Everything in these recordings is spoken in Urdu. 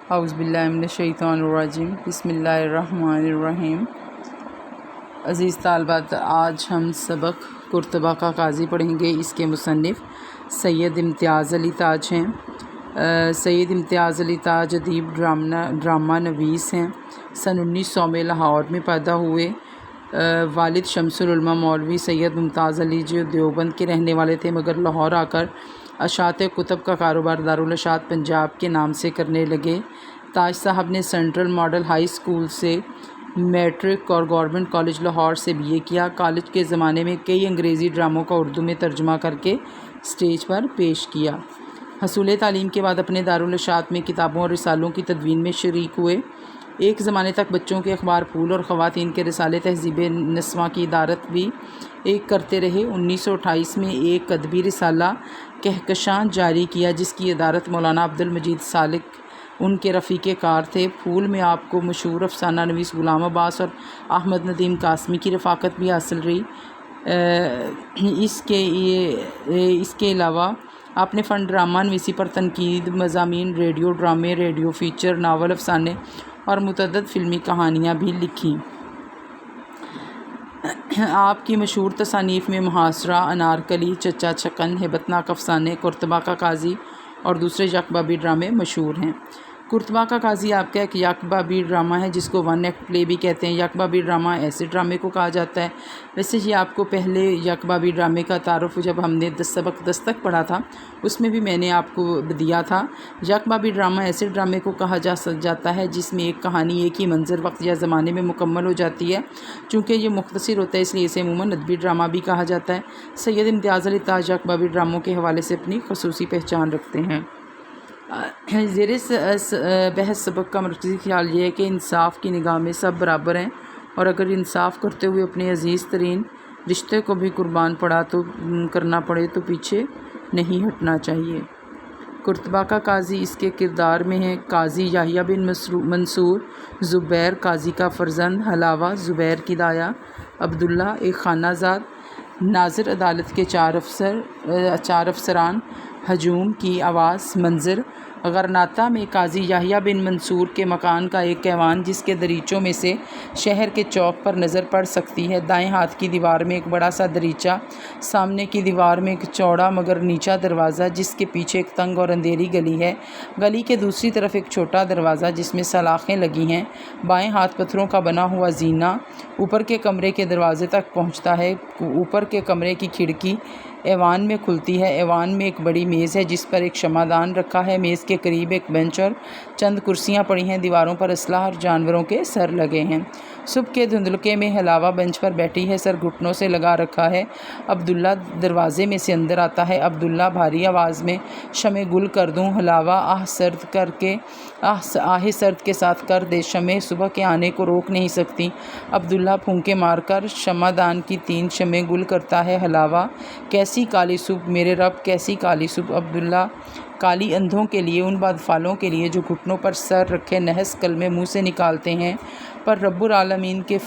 اعوذ باللہ من الشیطان الرجیم بسم اللہ الرحمن الرحیم۔ عزیز طالبات، آج ہم سبق قرطبہ کا قاضی پڑھیں گے۔ اس کے مصنف سید امتیاز علی تاج ہیں۔ سید امتیاز علی تاج ادیب ڈرامہ نویس ہیں۔ سن 1900 میں لاہور میں پیدا ہوئے۔ والد شمس العلماء مولوی سید ممتاز علی جو دیوبند کے رہنے والے تھے، مگر لاہور آ کر اشاعت کتب کا کاروبار دارالاشاعت پنجاب کے نام سے کرنے لگے۔ تاج صاحب نے سینٹرل ماڈل ہائی اسکول سے میٹرک اور گورنمنٹ کالج لاہور سے BA کیا۔ کالج کے زمانے میں کئی انگریزی ڈراموں کا اردو میں ترجمہ کر کے اسٹیج پر پیش کیا۔ حصول تعلیم کے بعد اپنے دارالاشاعت میں کتابوں اور رسالوں کی تدوین میں شریک ہوئے۔ ایک زمانے تک بچوں کے اخبار پھول اور خواتین کے رسالے تہذیب نسواں کی ادارت بھی کرتے رہے۔ 1928 میں ایک ادبی رسالہ کہکشاں جاری کیا، جس کی ادارت مولانا عبدالمجید سالک ان کے رفیق کار تھے۔ پھول میں آپ کو مشہور افسانہ نویس غلام عباس اور احمد ندیم قاسمی کی رفاقت بھی حاصل رہی۔ اس کے علاوہ آپ نے فن ڈرامہ نویسی پر تنقید، مضامین، ریڈیو ڈرامے، ریڈیو فیچر، ناول، افسانے اور متعدد فلمی کہانیاں بھی لکھیں۔ آپ کی مشہور تصانیف میں محاصرہ، انارکلی، چچا چھکن، ہیبت ناک افسانے، قرطبہ کا قاضی اور دوسرے یک بابی ڈرامے مشہور ہیں۔ قرطبہ کا قاضی آپ کا ایک یک بابی ڈرامہ ہے، جس کو 1 ایکٹ پلے بھی کہتے ہیں۔ یک بابی ڈرامہ ایسے ڈرامے کو کہا جاتا ہے۔ ویسے یہ آپ کو پہلے یک بابی ڈرامے کا تعارف جب ہم نے سبق دستک پڑھا تھا، اس میں بھی میں نے آپ کو دیا تھا۔ یک بابی ڈرامہ ایسے ڈرامے کو کہا جاتا ہے جس میں ایک کہانی ایک ہی منظر، وقت یا زمانے میں مکمل ہو جاتی ہے۔ چونکہ یہ مختصر ہوتا ہے، اس لیے اسے عموماً ادبی ڈرامہ بھی کہا جاتا ہے۔ سید امتیاز علی تاج یک بابی ڈراموں کے حوالے سے اپنی خصوصی پہچان رکھتے ہیں۔ زیر بحث سبق کا مرکزی خیال یہ ہے کہ انصاف کی نگاہ میں سب برابر ہیں، اور اگر انصاف کرتے ہوئے اپنے عزیز ترین رشتے کو بھی قربان کرنا پڑے تو پیچھے نہیں ہٹنا چاہیے۔ قرطبہ کا قاضی اس کے کردار میں ہے: قاضی یحییٰ بن منصور، زبیر قاضی کا فرزند، حلاوہ زبیر کی دایا، عبداللہ ایک خانہ زاد، ناظر عدالت کے 4 افسران، ہجوم کی آواز، منظر۔ غرناطہ میں قاضی یحییٰ بن منصور کے مکان کا ایک ایوان، جس کے دریچوں میں سے شہر کے چوک پر نظر پڑ سکتی ہے۔ دائیں ہاتھ کی دیوار میں ایک بڑا سا دریچہ، سامنے کی دیوار میں ایک چوڑا مگر نیچا دروازہ، جس کے پیچھے ایک تنگ اور اندھیری گلی ہے۔ گلی کے دوسری طرف ایک چھوٹا دروازہ جس میں سلاخیں لگی ہیں۔ بائیں ہاتھ پتھروں کا بنا ہوا زینہ اوپر کے کمرے کے دروازے تک پہنچتا ہے۔ اوپر کے کمرے کی کھڑکی ایوان میں کھلتی ہے۔ ایوان میں ایک بڑی میز ہے، جس پر ایک شمعدان رکھا ہے۔ میز کے قریب ایک بینچ اور چند کرسیاں پڑی ہیں۔ دیواروں پر اسلحہ اور جانوروں کے سر لگے ہیں۔ صبح کے دھندلکے میں حلاوہ بینچ پر بیٹھی ہے، سر گھٹنوں سے لگا رکھا ہے۔ عبداللہ دروازے میں سے اندر آتا ہے۔ عبداللہ بھاری آواز میں: شمع گل کر دوں؟ حلاوہ آہ سرد کے ساتھ: کر دے، شمع صبح کے آنے کو روک نہیں سکتی۔ عبداللہ پھونکے مار کر شمعدان کی 3 شمعیں گل کرتا ہے۔ حلاوہ: کیسی کالی صبح میرے رب، کیسی کالی صبح۔ عبداللہ: کالی اندھوں کے لیے، ان بدفعلوں کے لیے جو گھٹنوں پر سر رکھے نحس کلمے منہ سے نکالتے ہیں، پر رب العالمین کے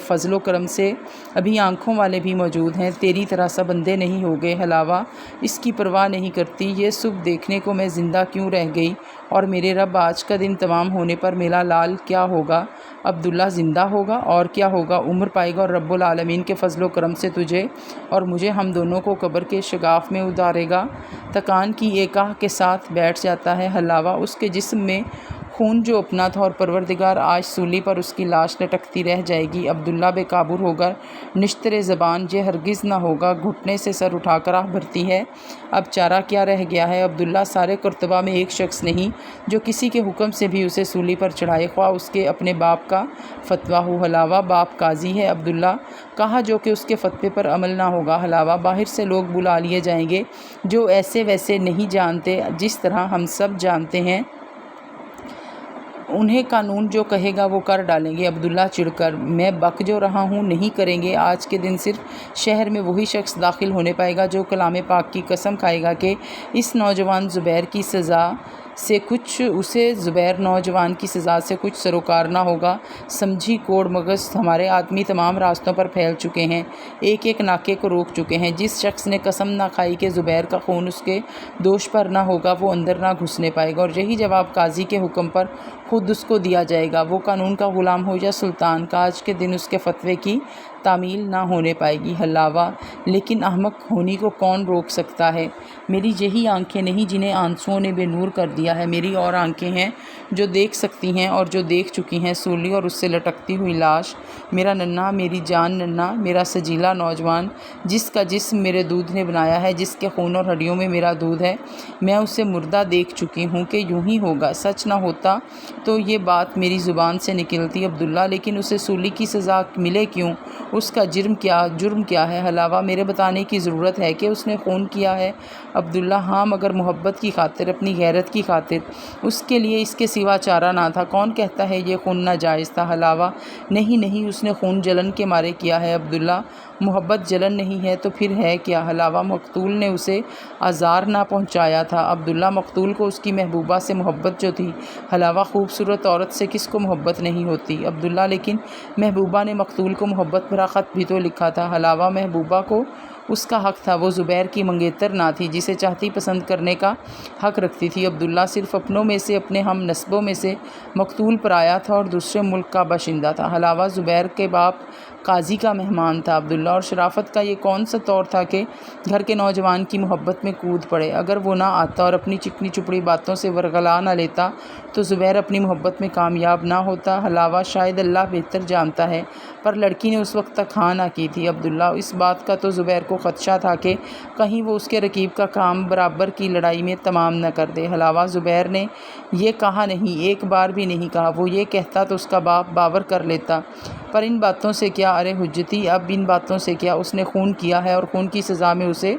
فضل و کرم سے ابھی آنکھوں والے بھی موجود ہیں، تیری طرح سب اندھے نہیں ہو گئے۔ حلاوہ: اس کی پرواہ نہیں کرتی، یہ صبح دیکھنے کو میں زندہ کیوں رہ گئی، اور میرے رب آج کا دن تمام ہونے پر میرا لال کیا ہوگا؟ عبداللہ: زندہ ہوگا اور کیا ہوگا، عمر پائے گا، اور رب العالمین کے فضل و کرم سے تجھے اور مجھے، ہم دونوں کو قبر کے شگاف میں اتارے گا۔ تکان کی ایک آہ کے ساتھ بیٹھ جاتا ہے۔ حلاوہ: اس کے جسم میں خون جو اپنا تھا، اور پروردگار آج سولی پر اس کی لاش لٹکتی رہ جائے گی۔ عبداللہ بے قابو ہو کر: نشتر زبان، یہ ہرگز نہ ہوگا۔ گھٹنے سے سر اٹھا کر آہ بھرتی ہے: اب چارہ کیا رہ گیا ہے؟ عبداللہ: سارے قرطبہ میں ایک شخص نہیں جو کسی کے حکم سے بھی اسے سولی پر چڑھائے، خواہ اس کے اپنے باپ کا فتویٰ ہو۔ حلاوہ: باپ قاضی ہے؟ عبداللہ: کہا جو کہ اس کے فتوے پر عمل نہ ہوگا۔ حلاوہ: باہر سے لوگ بلا لیے جائیں گے جو ایسے ویسے نہیں جانتے، جس طرح ہم سب جانتے ہیں، انہیں قانون جو کہے گا وہ کر ڈالیں گے۔ عبداللہ چڑھ کر: میں بک جو رہا ہوں، نہیں کریں گے۔ آج کے دن صرف شہر میں وہی شخص داخل ہونے پائے گا جو کلام پاک کی قسم کھائے گا کہ اس نوجوان زبیر کی سزا سے کچھ اسے زبیر نوجوان کی سزا سے کچھ سروکار نہ ہوگا۔ سمجھی کوڑ مغز ہمارے آدمی تمام راستوں پر پھیل چکے ہیں، ایک ایک ناکے کو روک چکے ہیں۔ جس شخص نے قسم نہ کھائی کہ زبیر کا خون اس کے دوش پر نہ ہوگا، وہ اندر نہ گھسنے پائے گا، اور یہی جواب قاضی کے حکم پر خود اس کو دیا جائے گا، وہ قانون کا غلام ہو یا سلطان کا۔ آج کے دن اس کے فتوے کی تعمیل نہ ہونے پائے گی۔ حلاوہ: لیکن احمق ہونی کو کون روک سکتا ہے؟ میری یہی آنکھیں نہیں جنہیں آنسوؤں نے بے نور کر دیا ہے، میری اور آنکھیں ہیں جو دیکھ سکتی ہیں اور جو دیکھ چکی ہیں سولی اور اس سے لٹکتی ہوئی لاش، میرا ننھا، میری جان ننھا، میرا سجیلا نوجوان، جس کا جسم میرے دودھ نے بنایا ہے، جس کے خون اور ہڈیوں میں میرا دودھ ہے، میں اسے مردہ دیکھ چکی ہوں کہ یوں ہی ہوگا۔ سچ نہ ہوتا تو یہ بات میری زبان سے نکلتی عبداللہ، لیکن اسے سولی کی سزا ملے کیوں؟ اس کا جرم کیا ہے؟ حلاوہ: میرے بتانے کی ضرورت ہے کہ اس نے خون کیا ہے؟ عبداللہ: ہاں، مگر محبت کی خاطر، اپنی غیرت کی خاطر، اس کے لیے اس کے سوا چارہ نہ تھا۔ کون کہتا ہے یہ خون ناجائز تھا؟ حلاوہ: نہیں، اس نے خون جلن کے مارے کیا ہے۔ عبداللہ: محبت جلن نہیں ہے تو پھر ہے کیا؟ حلاوہ: مقتول نے اسے آزار نہ پہنچایا تھا۔ عبداللہ: مقتول کو اس کی محبوبہ سے محبت جو تھی۔ حلاوہ: خوبصورت عورت سے کس کو محبت نہیں ہوتی؟ عبداللہ: لیکن محبوبہ نے مقتول کو محبت بھرا خط بھی تو لکھا تھا۔ حلاوہ: محبوبہ کو اس کا حق تھا، وہ زبیر کی منگیتر نہ تھی، جسے چاہتی پسند کرنے کا حق رکھتی تھی۔ عبداللہ: صرف اپنوں میں سے، اپنے ہم نسبوں میں سے مقتول پرایا تھا اور دوسرے ملک کا باشندہ تھا۔ حلاوہ: زبیر کے باپ قاضی کا مہمان تھا۔ عبداللہ: اور شرافت کا یہ کون سا طور تھا کہ گھر کے نوجوان کی محبت میں کود پڑے؟ اگر وہ نہ آتا اور اپنی چکنی چپڑی باتوں سے ورغلا نہ لیتا تو زبیر اپنی محبت میں کامیاب نہ ہوتا۔ حلاوہ: شاید اللہ بہتر جانتا ہے، پر لڑکی نے اس وقت تک ہاں نہ کی تھی۔ عبداللہ: اس بات کا تو زبیر کو خدشہ تھا کہ کہیں وہ اس کے رقیب کا کام برابر کی لڑائی میں تمام نہ کر دے۔ حلاوہ: زبیر نے یہ کہا نہیں، ایک بار بھی نہیں کہا۔ وہ یہ کہتا تو اس کا باپ باور کر لیتا۔ پر ان باتوں سے کیا؟ ارے حجتی، اب ان باتوں سے کیا؟ اس نے خون کیا ہے اور خون کی سزا میں اسے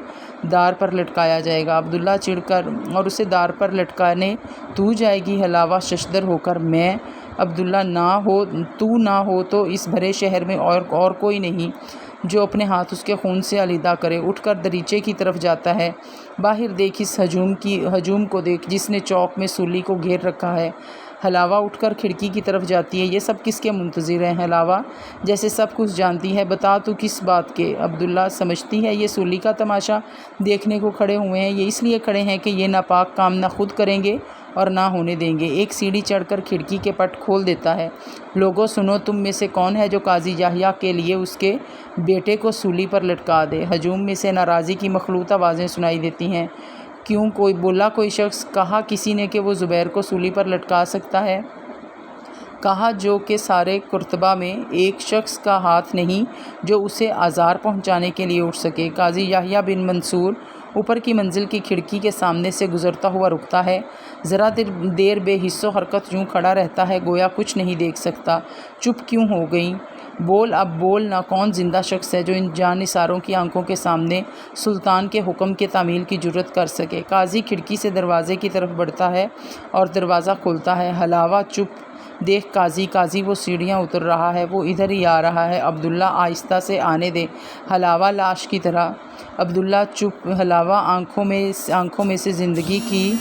دار پر لٹکایا جائے گا۔ عبداللہ چڑھ کر: اور اسے دار پر لٹکانے تو جائے گی؟ حلاوہ ششدر ہو کر: میں؟ عبداللہ: تو نہ ہو تو اس بھرے شہر میں اور کوئی نہیں جو اپنے ہاتھ اس کے خون سے آلیدہ کرے۔ اٹھ کر دریچے کی طرف جاتا ہے۔ باہر دیکھ، اس ہجوم کو دیکھ جس نے چوک میں سولی کو گھیر رکھا ہے۔ حلاوہ اٹھ کر کھڑکی کی طرف جاتی ہے۔ یہ سب کس کے منتظر ہیں؟ حلاوہ جیسے سب کچھ جانتی ہے۔ بتا تو کس بات کے؟ عبداللہ: سمجھتی ہے یہ سولی کا تماشا دیکھنے کو کھڑے ہوئے ہیں؟ یہ اس لیے کھڑے ہیں کہ یہ ناپاک کام نہ خود کریں گے اور نہ ہونے دیں گے۔ ایک سیڑھی چڑھ کر کھڑکی کے پٹ کھول دیتا ہے۔ لوگوں سنو، تم میں سے کون ہے جو قاضی یحییٰ کے لیے اس کے بیٹے کو سولی پر لٹکا دے؟ ہجوم میں سے ناراضی کی مخلوط آوازیں سنائی دیتی ہیں۔ کیوں؟ کوئی شخص؟ کہا کسی نے کہ وہ زبیر کو سولی پر لٹکا سکتا ہے؟ کہا جو کہ سارے قرطبہ میں ایک شخص کا ہاتھ نہیں جو اسے آزار پہنچانے کے لیے اٹھ سکے۔ قاضی یحییٰ بن منصور اوپر کی منزل کی کھڑکی کے سامنے سے گزرتا ہوا رکتا ہے، ذرا دیر بے حس و حرکت یوں کھڑا رہتا ہے گویا کچھ نہیں دیکھ سکتا۔ چپ کیوں ہو گئی؟ بول، اب بول نہ۔ کون زندہ شخص ہے جو ان جان نثاروں کی آنکھوں کے سامنے سلطان کے حکم کے تعمیل کی جرأت کر سکے؟ قاضی کھڑکی سے دروازے کی طرف بڑھتا ہے اور دروازہ کھولتا ہے۔ حلاوہ: چپ دیکھ قاضی، وہ سیڑھیاں اتر رہا ہے، وہ ادھر ہی آ رہا ہے۔ عبداللہ: آہستہ سے آنے دے۔ حلاوہ لاش کی طرح۔ عبداللہ: چپ۔ حلاوہ آنکھوں میں سے زندگی کی